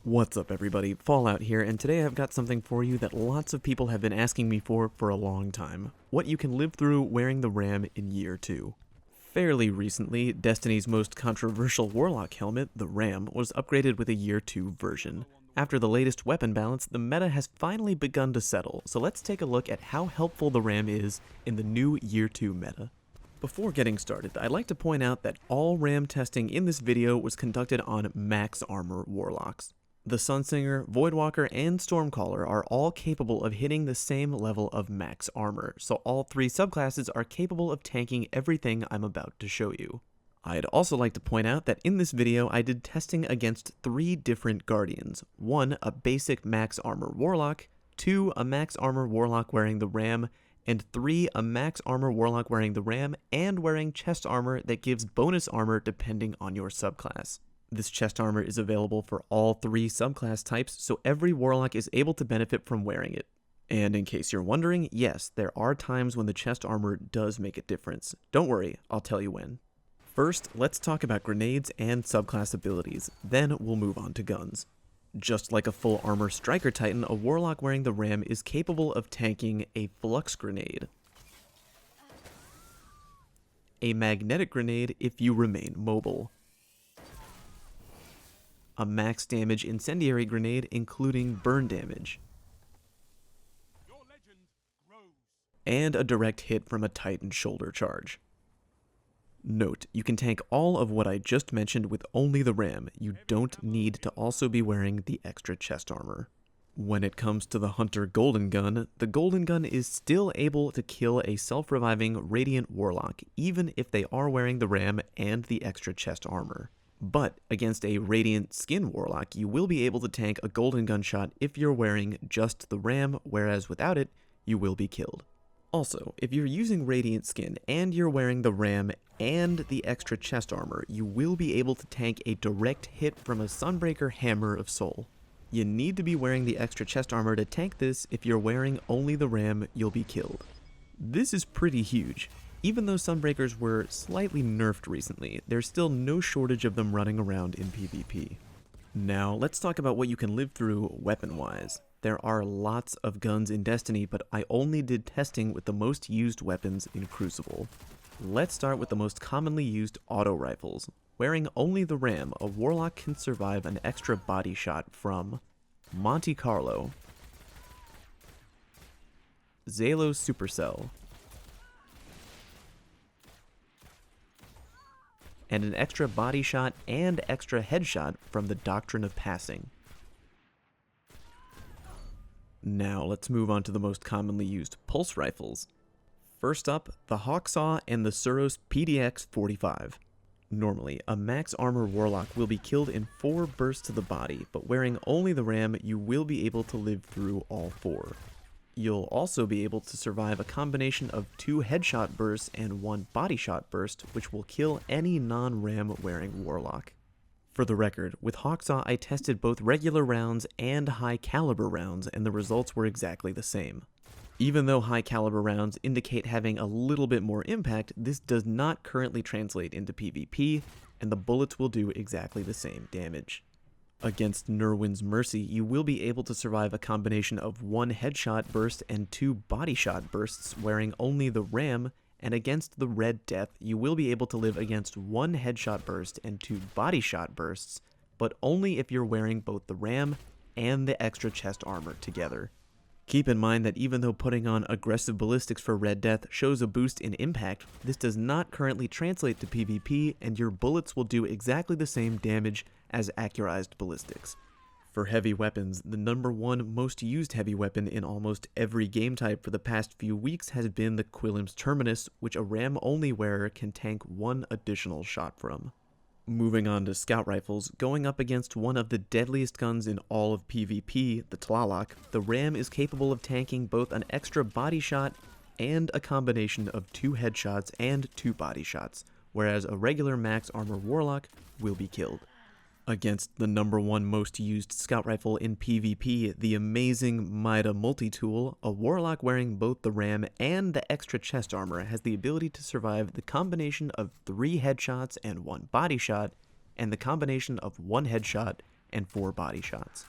What's up everybody, Fallout here, and today I've got something for you that lots of people have been asking me for a long time. What you can live through wearing the RAM in Year 2. Fairly recently, Destiny's most controversial Warlock helmet, the RAM, was upgraded with a Year 2 version. After the latest weapon balance, the meta has finally begun to settle, so let's take a look at how helpful the RAM is in the new Year 2 meta. Before getting started, I'd like to point out that all RAM testing in this video was conducted on max armor Warlocks. The Sunsinger, Voidwalker, and Stormcaller are all capable of hitting the same level of max armor, so all three subclasses are capable of tanking everything I'm about to show you. I'd also like to point out that in this video I did testing against 3 different Guardians. 1, a basic max armor Warlock, 2, a max armor Warlock wearing the RAM, and 3, a max armor Warlock wearing the RAM and wearing chest armor that gives bonus armor depending on your subclass. This chest armor is available for all 3 subclass types, so every Warlock is able to benefit from wearing it. And in case you're wondering, yes, there are times when the chest armor does make a difference. Don't worry, I'll tell you when. First, let's talk about grenades and subclass abilities, then we'll move on to guns. Just like a full armor striker titan, a Warlock wearing the RAM is capable of tanking a FLUX grenade, a magnetic grenade if you remain mobile, a max damage incendiary grenade including burn damage, and a direct hit from a Titan shoulder charge. Note, you can tank all of what I just mentioned with only the RAM. You don't need to also be wearing the extra chest armor. When it comes to the Hunter Golden Gun, the Golden Gun is still able to kill a self-reviving Radiant Warlock, even if they are wearing the RAM and the extra chest armor. But against a Radiant Skin Warlock, you will be able to tank a Golden Gun shot if you're wearing just the RAM, whereas without it, you will be killed. Also, if you're using Radiant Skin and you're wearing the RAM and the extra chest armor, you will be able to tank a direct hit from a Sunbreaker Hammer of Soul. You need to be wearing the extra chest armor to tank this. If you're wearing only the RAM, you'll be killed. This is pretty huge. Even though Sunbreakers were slightly nerfed recently, there's still no shortage of them running around in PvP. Now, let's talk about what you can live through weapon-wise. There are lots of guns in Destiny, but I only did testing with the most used weapons in Crucible. Let's start with the most commonly used auto rifles. Wearing only the RAM, a Warlock can survive an extra body shot from Monte Carlo, Zalo's Supercell, and an extra body shot and extra headshot from the Doctrine of Passing. Now let's move on to the most commonly used pulse rifles. First up, the Hawksaw and the Suros PDX-45. Normally, a max armor Warlock will be killed in 4 bursts to the body, but wearing only the RAM, you will be able to live through all 4. You'll also be able to survive a combination of 2 headshot bursts and 1 body shot burst, which will kill any non-RAM wearing Warlock. For the record, with Hawksaw I tested both regular rounds and high caliber rounds, and the results were exactly the same. Even though high caliber rounds indicate having a little bit more impact, this does not currently translate into PvP, and the bullets will do exactly the same damage. Against Nerwin's Mercy, you will be able to survive a combination of 1 headshot burst and 2 body shot bursts wearing only the RAM, and against the Red Death, you will be able to live against 1 headshot burst and 2 body shot bursts, but only if you're wearing both the RAM and the extra chest armor together. Keep in mind that even though putting on aggressive ballistics for Red Death shows a boost in impact, this does not currently translate to PvP, and your bullets will do exactly the same damage as accurized ballistics. For heavy weapons, the #1 most used heavy weapon in almost every game type for the past few weeks has been the QULLIM'S TERMINUS, which a RAM-only wearer can tank 1 additional shot from. Moving on to scout rifles, going up against one of the deadliest guns in all of PvP, the Tlaloc, the RAM is capable of tanking both an extra body shot and a combination of 2 headshots and 2 body shots, whereas a regular max armor Warlock will be killed. Against the #1 most used scout rifle in PvP, the amazing Mida multi-tool, a Warlock wearing both the RAM and the extra chest armor has the ability to survive the combination of 3 headshots and 1 body shot, and the combination of 1 headshot and 4 body shots.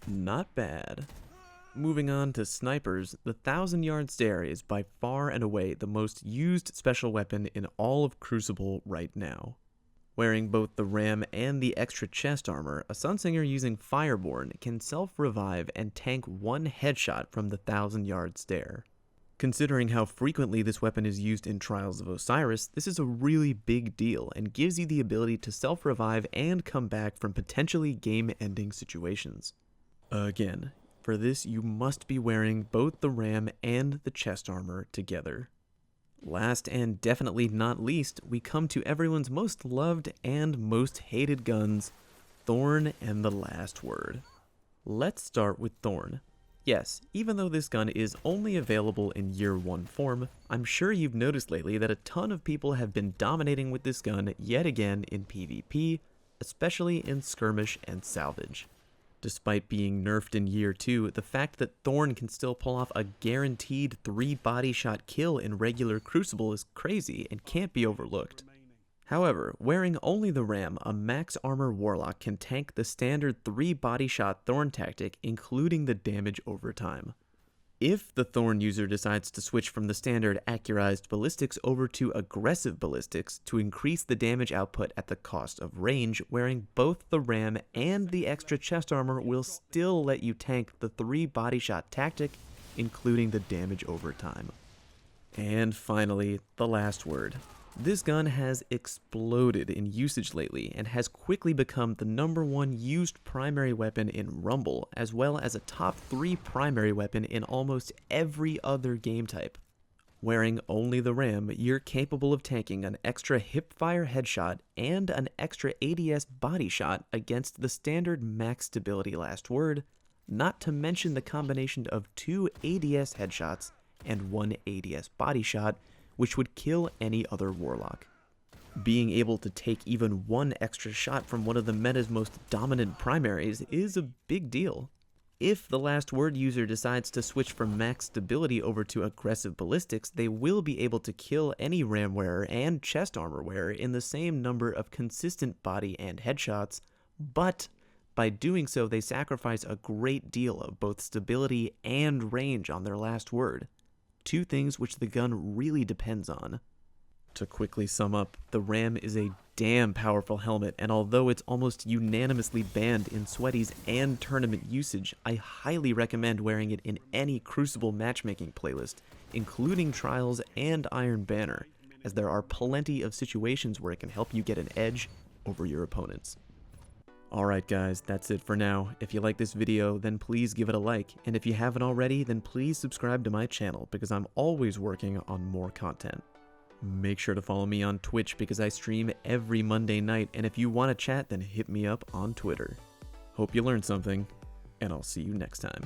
Not bad. Moving on to snipers, the 1,000-yard stare is by far and away the most used special weapon in all of Crucible right now. Wearing both the ram and the extra chest armor, a Sunsinger using Fireborn can self-revive and tank 1 headshot from the 1,000-yard stare. Considering how frequently this weapon is used in Trials of Osiris, this is a really big deal and gives you the ability to self-revive and come back from potentially game-ending situations. Again, for this you must be wearing both the ram and the chest armor together. Last and definitely not least, we come to everyone's most loved and most hated guns, THORN and the Last Word. Let's start with THORN. Yes, even though this gun is only available in Year 1 form, I'm sure you've noticed lately that a ton of people have been dominating with this gun yet again in PvP, especially in Skirmish and Salvage. Despite being nerfed in Year 2, the fact that THORN can still pull off a guaranteed 3 body shot kill in regular Crucible is crazy and can't be overlooked. However, wearing only the ram, a max armor Warlock can tank the standard 3 body shot THORN tactic, including the damage over time. If the THORN user decides to switch from the standard accurized ballistics over to aggressive ballistics to increase the damage output at the cost of range, wearing both the ram and the extra chest armor will still let you tank the 3 body shot tactic, including the damage over time. And finally, the last word. This gun has exploded in usage lately and has quickly become the #1 used primary weapon in Rumble, as well as a top 3 primary weapon in almost every other game type. Wearing only the ram, you're capable of tanking an extra hipfire headshot and an extra ADS body shot against the standard max stability last word, not to mention the combination of 2 ADS headshots and 1 ADS body shot, which would kill any other Warlock. Being able to take even 1 extra shot from one of the meta's most dominant primaries is a big deal. If the last word user decides to switch from max stability over to aggressive ballistics, they will be able to kill any ram wearer and chest armor wearer in the same number of consistent body and headshots, but by doing so they sacrifice a great deal of both stability and range on their last word. 2 things which the gun really depends on. To quickly sum up, the ram is a damn powerful helmet, and although it's almost unanimously banned in sweaties and tournament usage, I highly recommend wearing it in any Crucible matchmaking playlist, including Trials and Iron Banner, as there are plenty of situations where it can help you get an edge over your opponents. Alright guys, that's it for now. If you like this video, then please give it a like, and if you haven't already, then please subscribe to my channel because I'm always working on more content. Make sure to follow me on Twitch because I stream every Monday night, and if you want to chat, then hit me up on Twitter. Hope you learned something, and I'll see you next time.